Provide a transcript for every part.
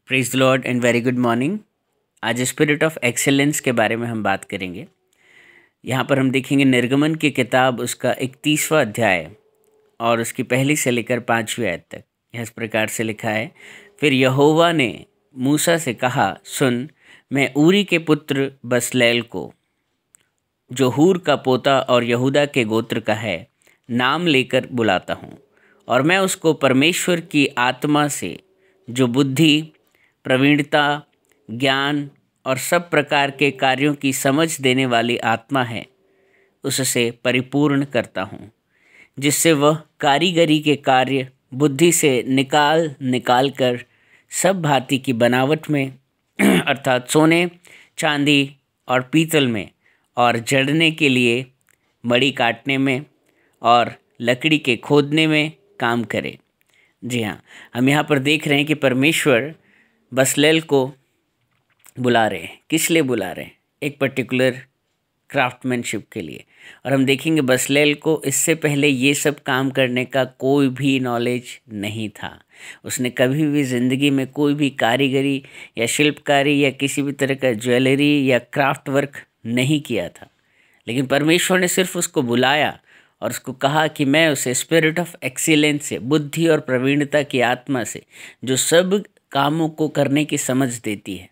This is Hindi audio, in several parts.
Praise the Lord and very good morning. आज स्पिरिट ऑफ एक्सेलेंस के बारे में हम बात करेंगे। यहाँ पर हम देखेंगे निर्गमन की किताब उसका 31वां अध्याय और उसकी पहली से लेकर 5वीं आयत तक। इस प्रकार से लिखा है, फिर यहोवा ने मूसा से कहा, सुन, मैं ऊरी के पुत्र बसलेल को, जो हूर का पोता और यहूदा के गोत्र का है, नाम लेकर बुलाता हूँ, और मैं उसको परमेश्वर की आत्मा से, जो बुद्धि, प्रवीणता, ज्ञान और सब प्रकार के कार्यों की समझ देने वाली आत्मा है, उससे परिपूर्ण करता हूँ, जिससे वह कारीगरी के कार्य बुद्धि से निकाल कर सब भांति की बनावट में अर्थात सोने, चांदी और पीतल में, और जड़ने के लिए मड़ी काटने में और लकड़ी के खोदने में काम करे। जी हाँ, हम यहाँ पर देख रहे हैं कि परमेश्वर बसलेल को बुला रहे हैं। किस लिए बुला रहे हैं? एक पर्टिकुलर क्राफ्टमैनशिप के लिए। और हम देखेंगे बसलेल को इससे पहले ये सब काम करने का कोई भी नॉलेज नहीं था। उसने कभी भी ज़िंदगी में कोई भी कारीगरी या शिल्पकारी या किसी भी तरह का ज्वेलरी या क्राफ्ट वर्क नहीं किया था। लेकिन परमेश्वर ने सिर्फ उसको बुलाया और उसको कहा कि मैं उसे स्पिरिट ऑफ एक्सीलेंस से, बुद्धि और प्रवीणता की आत्मा से, जो सब कामों को करने की समझ देती है,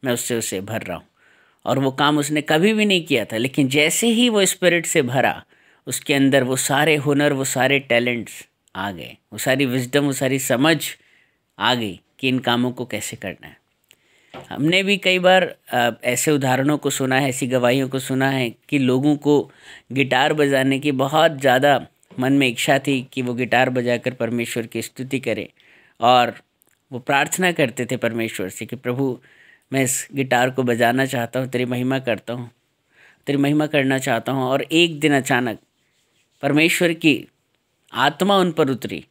मैं उससे उसे भर रहा हूँ। और वो काम उसने कभी भी नहीं किया था, लेकिन जैसे ही वो स्पिरिट से भरा, उसके अंदर वो सारे हुनर, वो सारे टैलेंट्स आ गए, वो सारी विजडम, वो सारी समझ आ गई कि इन कामों को कैसे करना है। हमने भी कई बार ऐसे उदाहरणों को सुना है, ऐसी गवाहियों को सुना है कि लोगों को गिटार बजाने की बहुत ज़्यादा मन में इच्छा थी कि वो गिटार बजाकर परमेश्वर की स्तुति करें, और वो प्रार्थना करते थे परमेश्वर से कि प्रभु, मैं इस गिटार को बजाना चाहता हूँ, तेरी महिमा करता हूँ, तेरी महिमा करना चाहता हूँ। और एक दिन अचानक परमेश्वर की आत्मा उन पर उतरी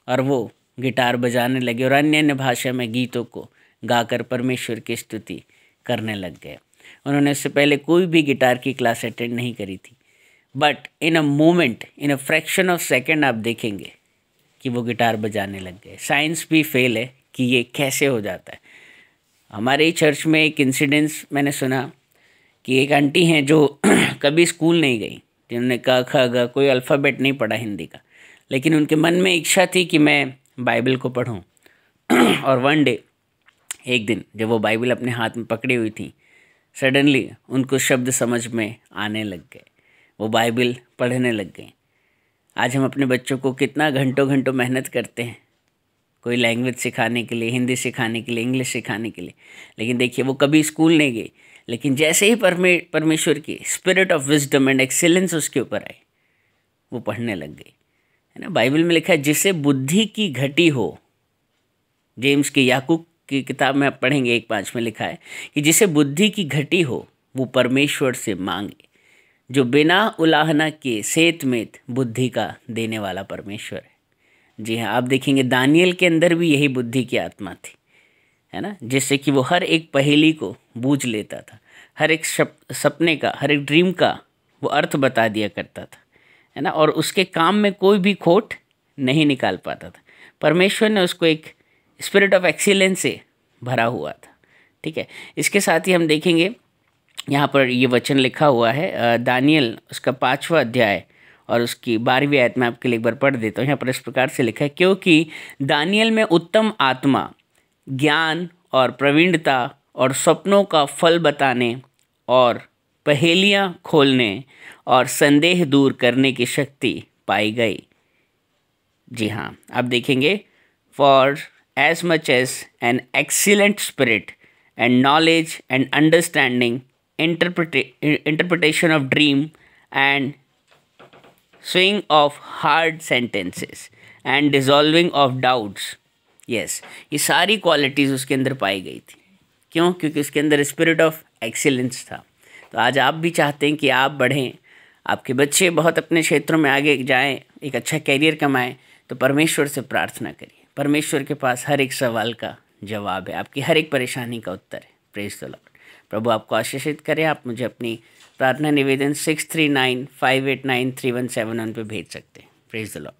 और वो गिटार बजाने लगे और अन्य अन्य भाषा में गीतों को गाकर परमेश्वर की स्तुति करने लग गए। उन्होंने इससे पहले कोई भी गिटार की क्लास अटेंड नहीं करी थी, but in a moment, in a fraction of second आप देखेंगे कि वो गिटार बजाने लग गए। साइंस भी फेल है कि ये कैसे हो जाता है। हमारे ही चर्च में एक इंसिडेंस मैंने सुना कि एक आंटी हैं जो कभी स्कूल नहीं गई, जिन्होंने क ख ग कोई अल्फ़ाबेट नहीं पढ़ा हिंदी का, लेकिन उनके मन में इच्छा थी कि मैं बाइबल को पढूं। और वन डे, एक दिन, जब वो बाइबल अपने हाथ में पकड़ी हुई थी, सडनली उनको शब्द समझ में आने लग गए, वो बाइबल पढ़ने लग गई। आज हम अपने बच्चों को कितना घंटों घंटों मेहनत करते हैं कोई लैंग्वेज सिखाने के लिए, हिंदी सिखाने के लिए, इंग्लिश सिखाने के लिए, लेकिन देखिए वो कभी स्कूल नहीं गई, लेकिन जैसे ही परमेश्वर की spirit of wisdom and excellence उसके ऊपर आई, वो पढ़ने लग गई। है ना, बाइबल में लिखा है, जिसे बुद्धि की घटी हो, जेम्स के याकूब की किताब में आप पढ़ेंगे 1:5 में लिखा है कि जिसे बुद्धि की घटी हो वो परमेश्वर से मांगे, जो बिना उलाहना के सेतमेत बुद्धि का देने वाला परमेश्वर है। जी हाँ, आप देखेंगे दानियल के अंदर भी यही बुद्धि की आत्मा थी, है ना, जिससे कि वो हर एक पहेली को बूझ लेता था, हर एक सपने का, हर एक ड्रीम का वो अर्थ बता दिया करता था, है ना, और उसके काम में कोई भी खोट नहीं निकाल पाता था। परमेश्वर ने उसको एक स्पिरिट ऑफ एक्सीलेंस से भरा हुआ था। ठीक है, इसके साथ ही हम देखेंगे यहाँ पर ये वचन लिखा हुआ है, दानियल उसका 5वां अध्याय और उसकी 12वीं आयत में आपके लिए एक बार पढ़ देता हूँ। यहाँ पर इस प्रकार से लिखा है, क्योंकि दानियल में उत्तम आत्मा, ज्ञान और प्रवीणता और सपनों का फल बताने और पहेलियाँ खोलने और संदेह दूर करने की शक्ति पाई गई। जी हाँ, आप देखेंगे, for as much as an excellent spirit and knowledge and understanding, interpretation of dream and swing of hard sentences and dissolving of doubts. yes, ये सारी क्वालिटीज़ उसके अंदर पाई गई थी। क्यों? क्योंकि उसके अंदर स्पिरिट ऑफ एक्सीलेंस था। तो आज आप भी चाहते हैं कि आप बढ़ें, आपके बच्चे बहुत अपने क्षेत्रों में आगे जाएं, एक अच्छा कैरियर कमाएं, तो परमेश्वर से प्रार्थना करिए। परमेश्वर के पास हर एक सवाल का जवाब है, आपकी हर एक परेशानी का उत्तर है। Praise the Lord. प्रभु आपको आशीषित करें। आप मुझे अपनी प्रार्थना निवेदन 6395893171 पे भेज सकते हैं। Praise the Lord.